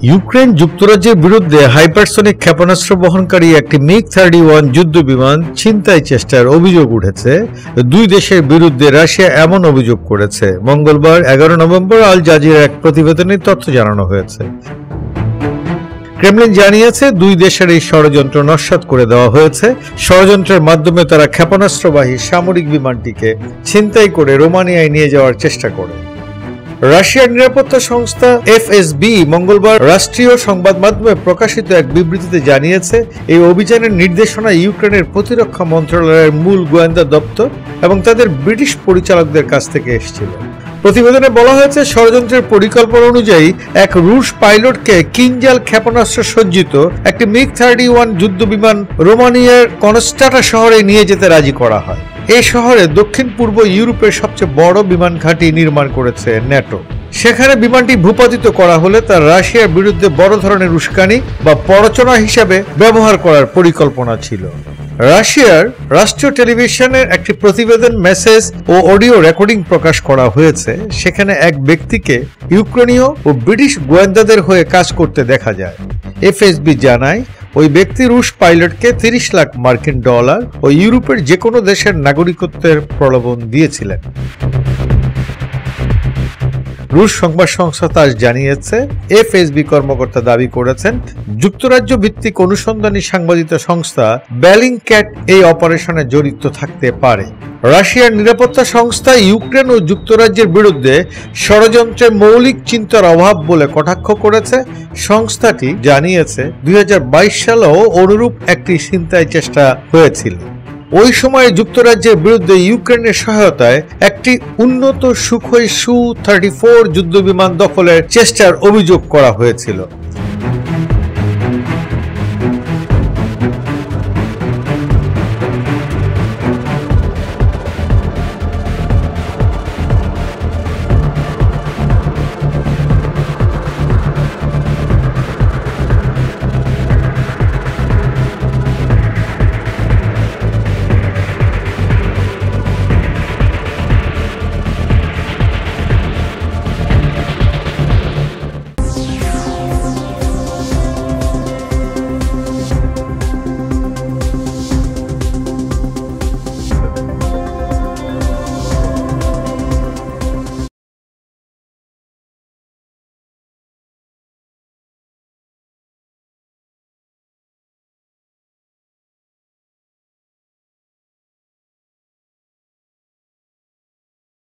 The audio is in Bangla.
ইউক্রেন যুক্তরাজ্যের বিরুদ্ধে হাইপারসনিক ক্ষেপণাস্ত্র বহনকারী একটি মিগ-31 যুদ্ধবিমান ছিনতাই চেষ্টার অভিযোগ উঠেছে। দুই দেশের বিরুদ্ধে রাশিয়া এমন অভিযোগ করেছে। মঙ্গলবার 11 নভেম্বর আল জাজিরার এক প্রতিবেদনে তথ্য জানানো হয়েছে। ক্রেমলিন জানিয়েছে দুই দেশের এই ষড়যন্ত্র নস্যাৎ করে দেওয়া হয়েছে। ষড়যন্ত্রের মাধ্যমে তারা ক্ষেপণাস্ত্রবাহী সামরিক বিমানটিকে ছিনতাই করে রোমানিয়ায় নিয়ে যাওয়ার চেষ্টা করে। রাশিয়ার নিরাপত্তা সংস্থা এফএসবি মঙ্গলবার রাষ্ট্রীয় সংবাদ মাধ্যমে প্রকাশিত এক বিবৃতিতে জানিয়েছে, এই অভিযানের নির্দেশনা ইউক্রেনের প্রতিরক্ষা মন্ত্রণালয়ের মূল গোয়েন্দা দপ্তর এবং তাদের ব্রিটিশ পরিচালকদের কাছ থেকে এসেছিল। প্রতিবেদনে বলা হয়েছে, ষড়যন্ত্রের পরিকল্পনা অনুযায়ী এক রুশ পাইলটকে কিনজাল ক্ষেপণাস্ত্র সজ্জিত একটি মিগ-31 যুদ্ধবিমান রোমানিয়ার কনস্টাটা শহরে নিয়ে যেতে রাজি করা হয়। এই শহরে দক্ষিণ পূর্ব ইউরোপের সবচেয়ে বড় বিমান ঘাঁটি নির্মাণ করেছে ন্যাটো। সেখানে বিমানটি ভূপাতিত করা হলে তা রাশিয়ার বিরুদ্ধে বড় ধরনের উস্কানি বা প্ররোচনা হিসাবে ব্যবহার করার পরিকল্পনা ছিল। রাশিয়ার রাষ্ট্রীয় টেলিভিশনের একটি প্রতিবেদন, মেসেজ ও অডিও রেকর্ডিং প্রকাশ করা হয়েছে। সেখানে এক ব্যক্তিকে ইউক্রেনীয় ও ব্রিটিশ গোয়েন্দাদের হয়ে কাজ করতে দেখা যায়। এফএসবি জানায়, ওই ব্যক্তি রুশ পাইলটকে 30 লাখ মার্কিন ডলার ও ইউরোপের যে কোনো দেশের নাগরিকত্বের প্রলোভন দিয়েছিলেন। রুশ সংবাদ সংস্থা তাস জানিয়েছে, এফএসবি কর্মকর্তা দাবি করেছেন যুক্তরাজ্য ভিত্তিক অনুসন্ধানী সাংবাদিকতা সংস্থা বেলিংক্যাট এই অপারেশনে জড়িত থাকতে পারে। রাশিয়ার নিরাপত্তা সংস্থা ইউক্রেন ও যুক্তরাজ্যের বিরুদ্ধে ষড়যন্ত্রের মৌলিক চিন্তার অভাব বলে কটাক্ষ করেছে। সংস্থাটি জানিয়েছে 2022 সালেও অনুরূপ একটি ছিনতাই চেষ্টা হয়েছিল। ওই সময়ে যুক্তরাজ্যের বিরুদ্ধে ইউক্রেনের সহায়তায় একটি উন্নত সুখোই সু-34 যুদ্ধবিমান দখলের চেষ্টার অভিযোগ করা হয়েছিল।